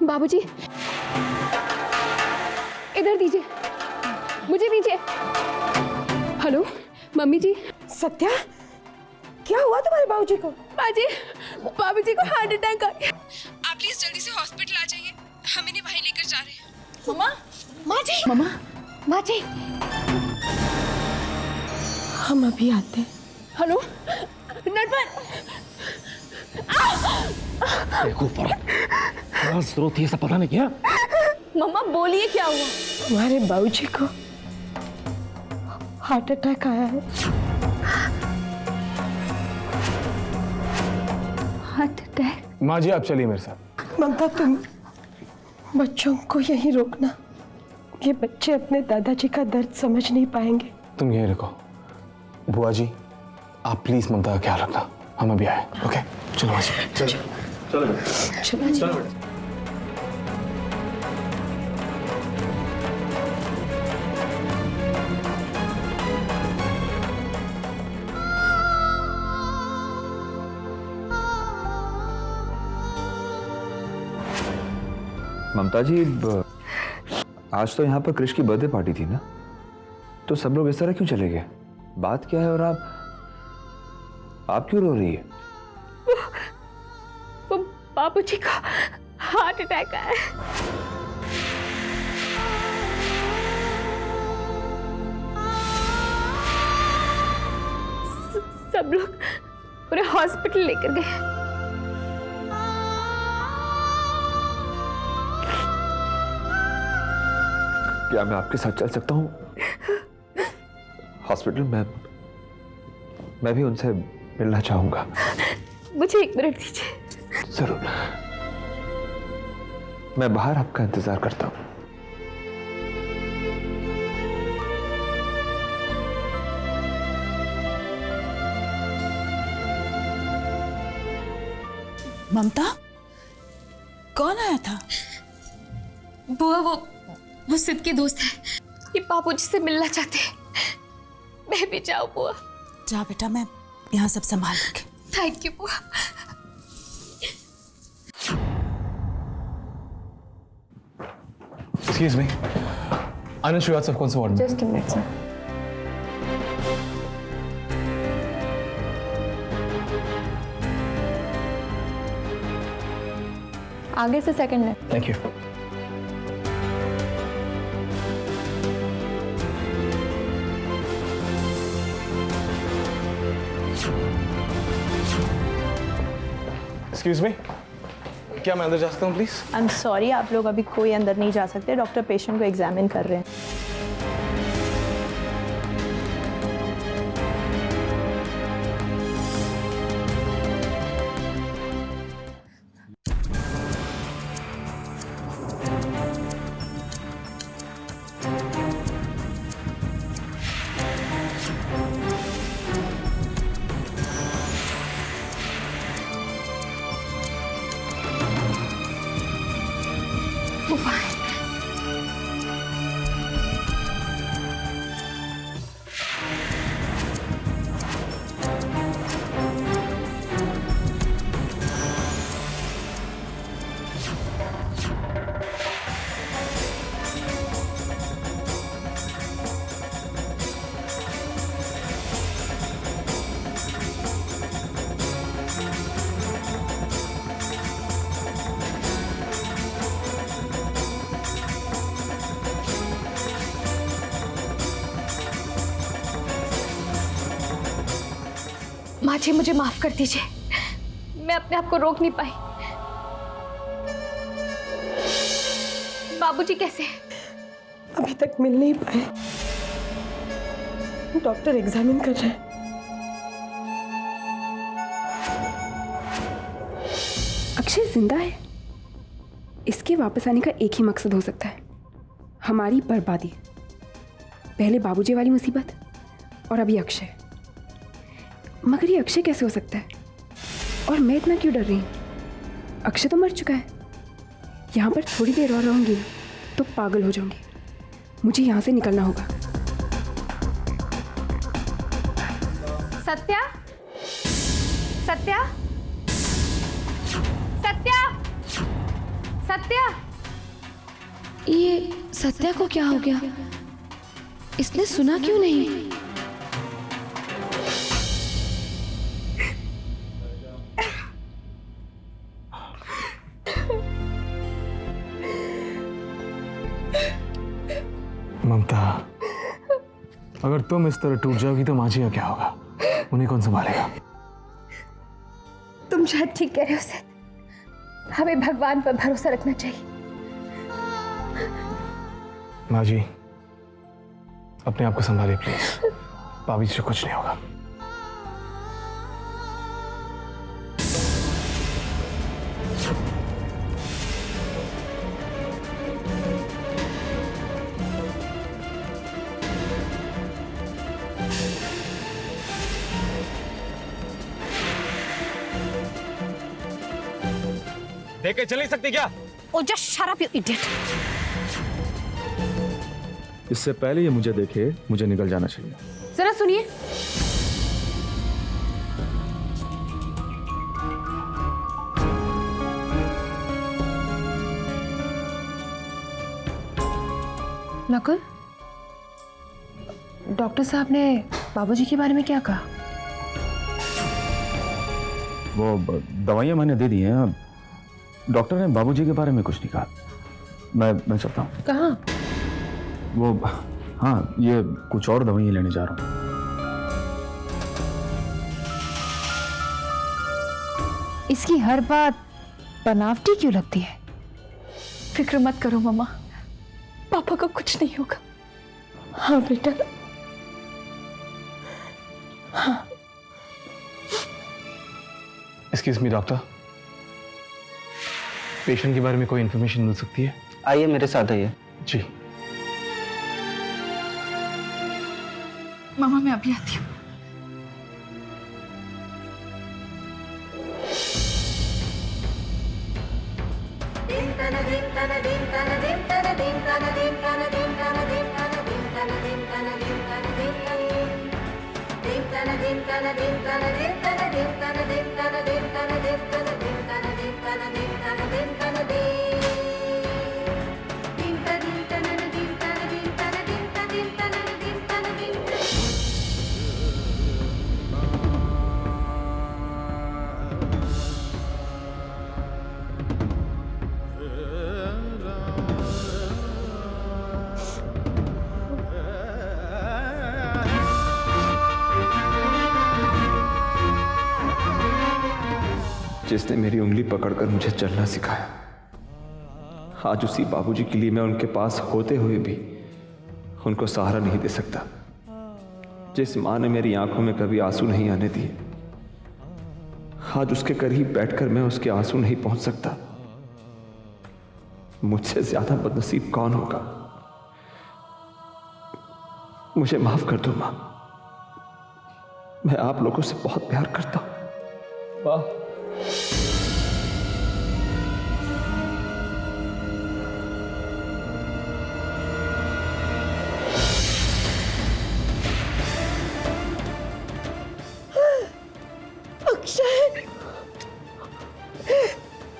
बाबूजी, इधर दीजिए, मुझे दीजिए। हेलो मम्मी जी। सत्या, क्या हुआ तुम्हारे बाबूजी को? बाबूजी को हार्ट अटैक आ गया। आप प्लीज जल्दी से हॉस्पिटल आ जाइए, हम इन्हें वहीं लेकर जा रहे हैं। माँ जी। हम अभी आते हैं। हेलो नटवर। देखो फर्क क्या जरूरत थी, ऐसा पता नहीं क्या? मम्मा बोलिए क्या हुआ? तुम्हारे बाबूजी को हार्ट अटैक आया है। Heart attack? माँ जी आप चलिए मेरे साथ। ममता, तुम बच्चों को यहीं रोकना, ये बच्चे अपने दादाजी का दर्द समझ नहीं पाएंगे। तुम यहीं रुको। बुआ जी आप प्लीज ममता का ख्याल रखना, हम अभी आए। ओके चलो माँ जी। चलो बेटा। ममता जी, आज तो यहाँ पर क्रिश की बर्थडे पार्टी थी ना, तो सब लोग इस तरह क्यों चले गए? बात क्या है? और आप क्यों रो रही है? वो बाबूजी का हार्ट अटैक आया है। सब लोग पूरे हॉस्पिटल लेकर गए। क्या मैं आपके साथ चल सकता हूँ हॉस्पिटल? मैं भी उनसे मिलना चाहूंगा। मुझे 1 मिनट दीजिए। जरूर, मैं बाहर आपका इंतजार करता हूँ। ममता, कौन आया था? बुआ वो सिद्ध के दोस्त है, ये बाबूजी से मिलना चाहते हैं। मैं भी जाऊं बुआ? जा बेटा, मैं यहाँ सब संभाल लूंगी। थैंक यू बुआ। एक्सक्यूज मी, आनंद श्रीवास्तव कौन सा वार्ड में? Just a minute sir. आगे से सेकंड है। Thank you. एक्सक्यूज मी, क्या मैं अंदर जा सकता हूँ प्लीज? आई एम सॉरी, आप लोग अभी कोई अंदर नहीं जा सकते। डॉक्टर पेशेंट को एग्जामिन कर रहे हैं। माँ जी मुझे माफ कर दीजिए, मैं अपने आप को रोक नहीं पाई। बाबूजी कैसे हैं? अभी तक मिल नहीं पाए, डॉक्टर एग्जामिन कर रहे हैं। अक्षय जिंदा है। इसके वापस आने का एक ही मकसद हो सकता है, हमारी बर्बादी। पहले बाबूजी वाली मुसीबत और अभी अक्षय। मगर ये अक्षय कैसे हो सकता है? और मैं इतना क्यों डर रही हूँ? अक्षय तो मर चुका है। यहाँ पर थोड़ी देर और रहूँगी तो पागल हो जाऊंगी। मुझे यहाँ से निकलना होगा। सत्या, सत्या, सत्या, सत्या। ये सत्या को क्या हो गया? इसने सुना क्यों नहीं? ममता, अगर तुम इस तरह टूट जाओगी तो माजी का क्या होगा? उन्हें कौन संभालेगा? तुम शायद ठीक कह रहे हो सर। हमें भगवान पर भरोसा रखना चाहिए। माजी, अपने आप को संभालिए प्लीज। भाभी से कुछ नहीं होगा। देखे चल नहीं सकती क्या? Oh just shut up you idiot. इससे पहले ये मुझे देखे मुझे निकल जाना चाहिए। जरा सुनिए। नकुल, डॉक्टर साहब ने बाबूजी के बारे में क्या कहा? वो दवाइयां मैंने दे दी हैं। डॉक्टर ने बाबूजी के बारे में कुछ नहीं कहा। मैं चलता हूँ। कहाँ? वो हाँ, ये कुछ और दवाइयां लेने जा रहा हूँ। इसकी हर बात बनावटी क्यों लगती है? फिक्र मत करो मम्मा, पापा को कुछ नहीं होगा। हाँ बेटा, हाँ। एक्सक्यूज मी डॉक्टर, पेशेंट के बारे में कोई इंफॉर्मेशन मिल सकती है? आइए मेरे साथ आइए। जी। मामा मैं अभी आती हूँ। जिसने मेरी उंगली पकड़कर मुझे चलना सिखाया, आज उसी बाबूजी के लिए मैं उनके पास होते हुए भी उनको सहारा नहीं दे सकता। जिस मां ने मेरी आंखों में कभी आंसू नहीं आने दिए, आज उसके करीब बैठकर मैं उसके आंसू नहीं पहुंच सकता। मुझसे ज्यादा बदनसीब कौन होगा? मुझे माफ कर दो मां, मैं आप लोगों से बहुत प्यार करता हूं। मां, अक्षय,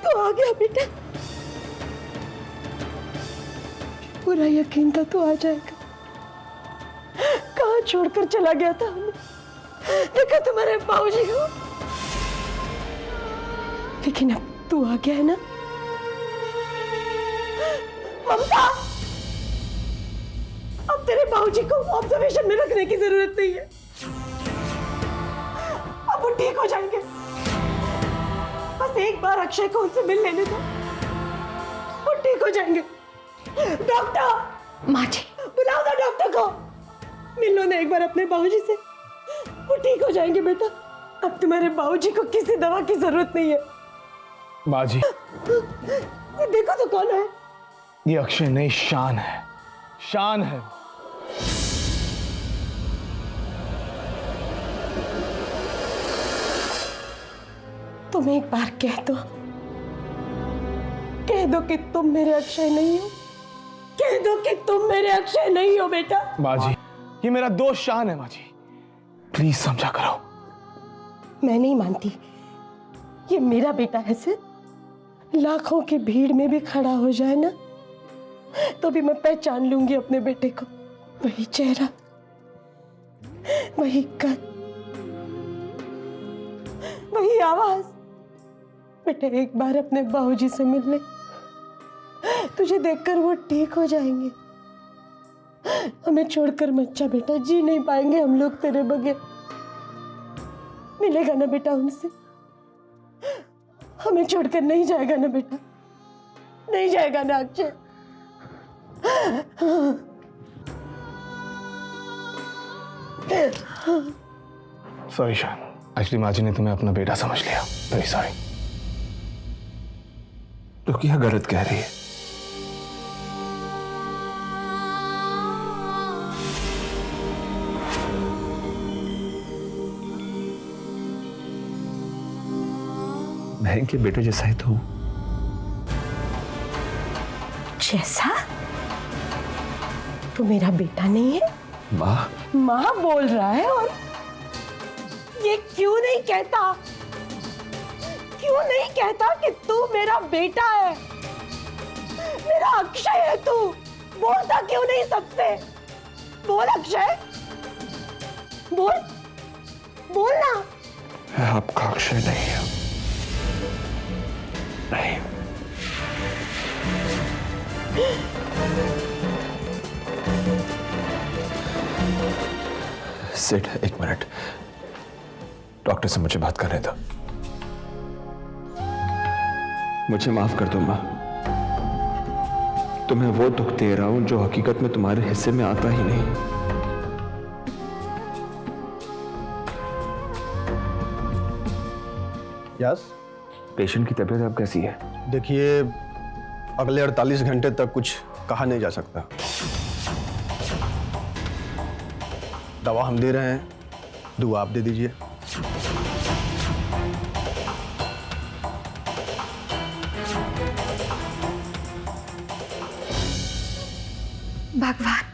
तो आ गया बेटा। पूरा यकीन था तू आ जाएगा। कहाँ छोड़कर चला गया था हमें? देखा तुम्हारे बाबूजी को, लेकिन अब तू आ गया है ना। ममता, अब तेरे बाबूजी को ऑब्जर्वेशन में रखने की जरूरत नहीं है। अब वो ठीक हो जाएंगे। बस एक बार अक्षय को उनसे मिल लेने दो, वो ठीक हो जाएंगे। डॉक्टर, माँ जी, बुलाओ ना डॉक्टर को। मिलो ना एक बार अपने बाबूजी से, वो ठीक हो जाएंगे बेटा। अब तुम्हारे बाबूजी को किसी दवा की जरूरत नहीं है। माँ जी, ये देखो तो कौन है? ये अक्षय नहीं, शान है, शान है। तुम एक बार कह दो कि तुम मेरे अक्षय नहीं हो। कह दो कि तुम मेरे अक्षय नहीं हो बेटा। माँ जी, ये मेरा दोस्त शान है। माँ जी, प्लीज समझा करो। मैं नहीं मानती ये मेरा बेटा है सिर्फ। लाखों की भीड़ में भी खड़ा हो जाए ना तो भी मैं पहचान लूंगी अपने बेटे को। वही चेहरा, वही कद, वही आवाज। बेटे एक बार अपने बाबूजी से मिल ले, तुझे देखकर वो ठीक हो जाएंगे। हमें छोड़कर मत जा बेटा, जी नहीं पाएंगे हम लोग तेरे बगैर। मिलेगा ना बेटा उनसे? हमें छोड़कर नहीं जाएगा ना बेटा? नहीं जाएगा ना अक्षय? सॉरी शान, एक्चुअली माँ जी ने तुम्हें अपना बेटा समझ लिया। Very sorry. रुकिया गलत कह रही है। मैं इनके बेटे जैसा ही तो हूं। जैसा? तू मेरा बेटा नहीं है? माँ, माँ बोल रहा है और ये क्यों नहीं कहता? क्यों नहीं कहता कि तू मेरा बेटा है, मेरा अक्षय है तू? बोलता क्यों नहीं सबसे? बोल अक्षय, बोल, बोल ना। मैं आपका अक्षय नहीं है। नहीं। सिड, एक मिनट, डॉक्टर से मुझे बात करने दो। मुझे माफ कर दो माँ, तुम्हें वो दुख दे रहा हूं जो हकीकत में तुम्हारे हिस्से में आता ही नहीं। यस, पेशेंट की तबीयत अब कैसी है? देखिए अगले 48 घंटे तक कुछ कहा नहीं जा सकता। दवा हम दे रहे हैं, दुआ आप दे दीजिए। भगवान,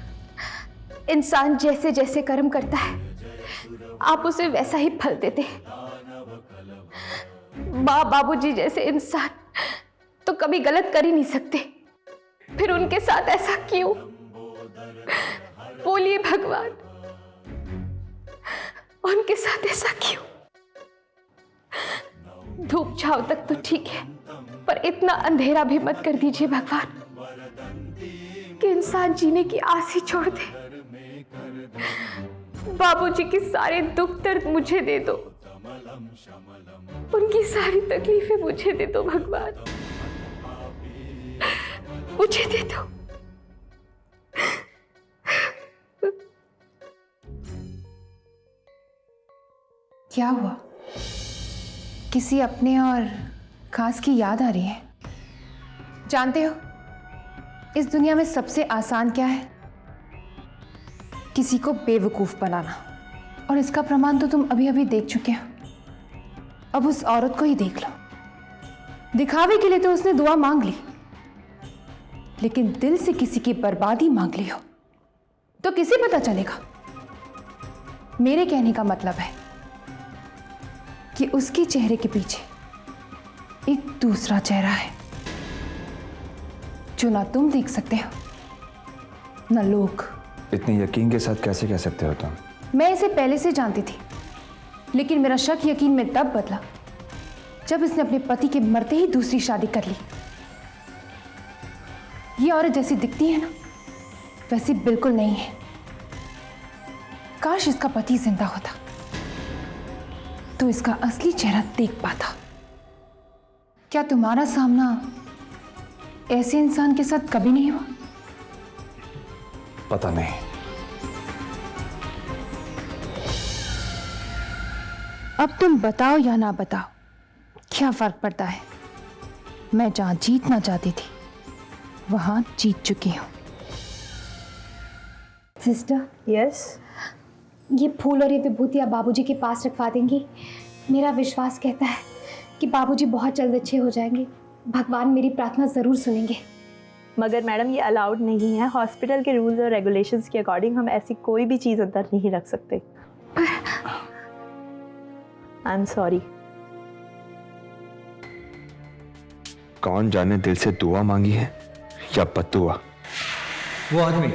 इंसान जैसे जैसे कर्म करता है आप उसे वैसा ही फल देते हैं। माँ बाबूजी जैसे इंसान तो कभी गलत कर ही नहीं सकते, फिर उनके साथ ऐसा क्यों? बोलिए भगवान, उनके साथ ऐसा क्यों? धूप छाव तक तो ठीक है, पर इतना अंधेरा भी मत कर दीजिए भगवान कि इंसान जीने की आस ही छोड़ दे। बाबूजी के सारे दुख दर्द मुझे दे दो, उनकी सारी तकलीफें मुझे दे दो भगवान, मुझे दे दो। क्या हुआ? किसी अपने और खास की याद आ रही है? जानते हो इस दुनिया में सबसे आसान क्या है? किसी को बेवकूफ बनाना, और इसका प्रमाण तो तुम अभी अभी देख चुके हो। अब उस औरत को ही देख लो। दिखावे के लिए तो उसने दुआ मांग ली, लेकिन दिल से किसी की बर्बादी मांग ली हो तो किसे पता चलेगा? मेरे कहने का मतलब है कि उसके चेहरे के पीछे एक दूसरा चेहरा है जो ना तुम देख सकते हो ना लोग। इतने यकीन के साथ कैसे कह सकते हो तुम? मैं इसे पहले से जानती थी, लेकिन मेरा शक यकीन में तब बदला जब इसने अपने पति के मरते ही दूसरी शादी कर ली। ये औरत जैसी दिखती है ना, वैसी बिल्कुल नहीं है। काश इसका पति जिंदा होता तो इसका असली चेहरा देख पाता। क्या तुम्हारा सामना ऐसे इंसान के साथ कभी नहीं हुआ? पता नहीं। अब तुम बताओ या ना बताओ, क्या फर्क पड़ता है? मैं जहां जीतना चाहती थी वहां जीत चुकी हूं। सिस्टर, यस, ये फूल और ये विभूति आप बाबूजी के पास रखवा देंगी। मेरा विश्वास कहता है कि बाबूजी बहुत जल्द अच्छे हो जाएंगे। भगवान मेरी प्रार्थना जरूर सुनेंगे। मगर मैडम ये अलाउड नहीं है। हॉस्पिटल के रूल्स और रेगुलेशंस के अकॉर्डिंग हम ऐसी कोई भी चीज़ अंदर नहीं रख सकते। I am sorry. कौन जाने दिल से दुआ मांगी है या बद्दुआ। वो आदमी,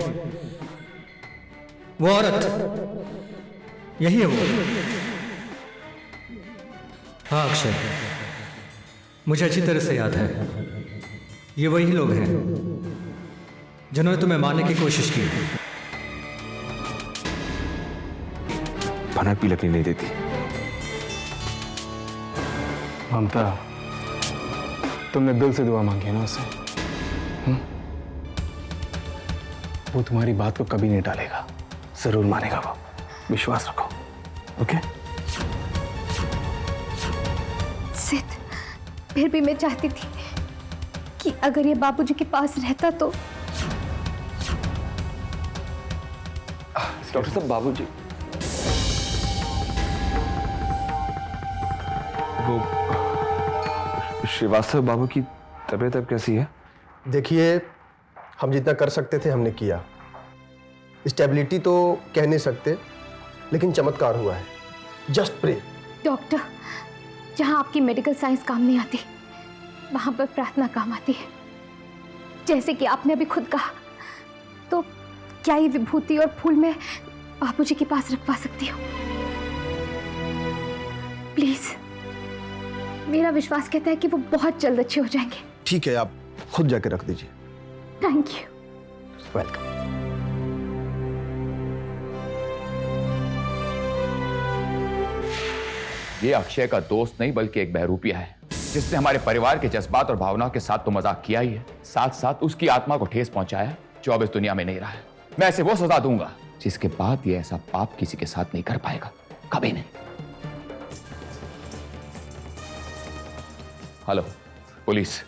वो औरत, यही है वो। हाँ अक्षय, मुझे अच्छी तरह से याद है, ये वही लोग हैं जिन्होंने तुम्हें मारने की कोशिश की। भनक भी लगने नहीं देती। ममता, तुमने दिल से दुआ मांगी है ना उससे? वो तुम्हारी बात को कभी नहीं टालेगा, जरूर मानेगा वो, विश्वास रखो। ओके? सिद्ध, फिर भी मैं चाहती थी कि अगर ये बाबूजी के पास रहता तो। डॉक्टर साहब, बाबूजी वो श्रीवास्तव बाबू की तबीयत अब कैसी है? देखिए, हम जितना कर सकते थे हमने किया। स्टेबिलिटी तो कह नहीं सकते, लेकिन चमत्कार हुआ है। Just pray. डॉक्टर, जहां आपकी मेडिकल साइंस काम नहीं आती, वहां पर प्रार्थना काम आती है। जैसे कि आपने अभी खुद कहा, तो क्या ये विभूति और फूल मैं बाबूजी के पास रखवा सकती हूँ? प्लीज, मेरा विश्वास कहता है कि वो बहुत जल्द अच्छे हो जाएंगे। ठीक है, आप खुद जाके रख दीजिए। Thank you. वेलकम। ये अक्षय का दोस्त नहीं बल्कि एक बहरूपिया है, जिसने हमारे परिवार के जज्बात और भावनाओं के साथ तो मजाक किया ही है, साथ साथ उसकी आत्मा को ठेस पहुंचाया जो अब इस दुनिया में नहीं रहा है। मैं ऐसे वो सजा दूंगा जिसके बाद ये ऐसा पाप किसी के साथ नहीं कर पाएगा, कभी नहीं। Hello police.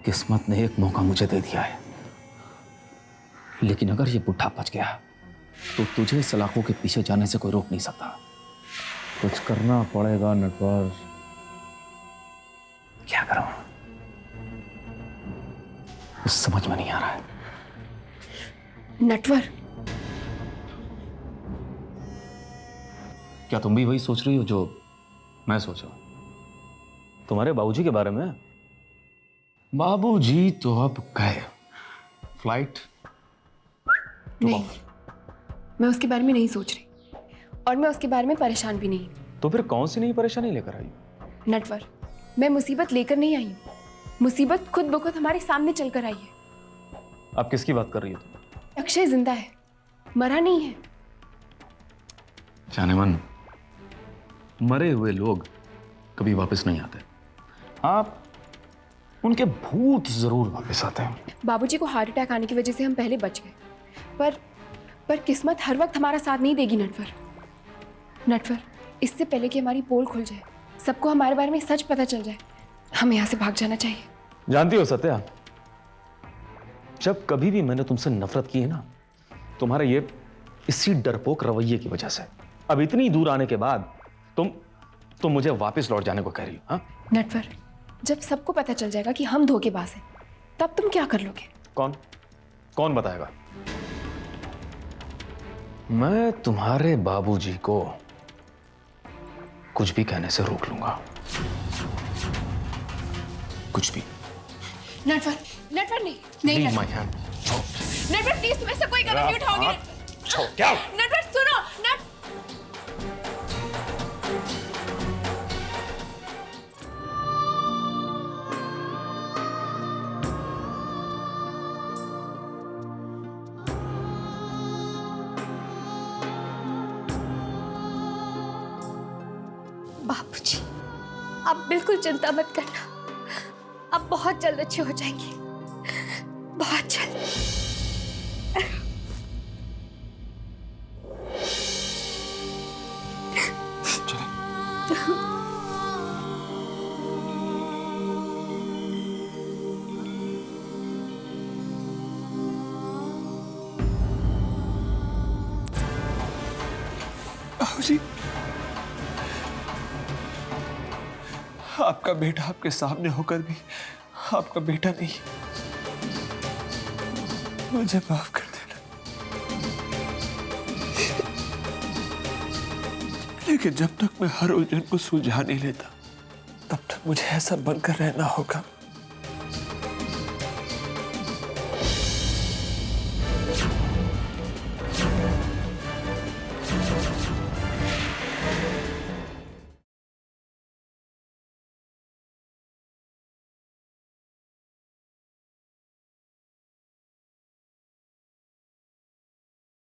किस्मत ने एक मौका मुझे दे दिया है, लेकिन अगर ये बुढ़ा बच गया तो तुझे सलाखों के पीछे जाने से कोई रोक नहीं सकता। कुछ करना पड़ेगा नटवर। क्या करूं, समझ में नहीं आ रहा है। नटवर, क्या तुम भी वही सोच रही हो जो मैं सोच रहा हूं तुम्हारे बाबूजी के बारे में? बाबूजी तो अब गए, फ्लाइट नहीं, मैं उसके बारे में नहीं सोच रही, और मैं उसके बारे में परेशान भी नहीं। तो फिर कौन सी नई परेशानी लेकर आई? नटवर, मैं मुसीबत लेकर नहीं आई हूँ। मुसीबत खुद ब खुद हमारे सामने चलकर आई है। आप किसकी बात कर रही हो? अक्षय जिंदा है, मरा नहीं है। जाने मन, मरे हुए लोग कभी वापस नहीं आते। हाँ, उनके भूत जरूर वापस आते हैं। बाबूजी को हार्ट अटैक आने की वजह से हम पहले बच गए, पर किस्मत हर वक्त हमारा साथ नहीं देगी नटवर। इससे पहले कि हमारी पोल खुल जाए, सबको हमारे बारे में सच पता चल जाए, हमें यहाँ से भाग जाना चाहिए। जानती हो सत्या, जब कभी भी मैंने तुमसे नफरत की है ना, तुम्हारे ये इसी डरपोक रवैये की वजह से। अब इतनी दूर आने के बाद तुम मुझे वापस लौट जाने को कह रही हो? हाँ नटवर, जब सबको पता चल जाएगा कि हम धोखेबाज हैं, तब तुम क्या कर लोगे? कौन बताएगा? मैं तुम्हारे बाबूजी को कुछ भी कहने से रोक लूंगा, कुछ भी। नटवर नहीं Leave my hand. Natwar please, तुम ऐसा कोई कदम नहीं उठाओगे। क्या? नटवर सुनो, बाबूजी, आप बिल्कुल चिंता मत करना, आप बहुत जल्द अच्छे हो जाएंगे, बहुत जल्द। बाबूजी, आपका बेटा आपके सामने होकर भी आपका बेटा नहीं। मुझे माफ कर देना। लेकिन जब तक मैं हर उलझन को सुलझा नहीं लेता तब तक मुझे ऐसा बनकर रहना होगा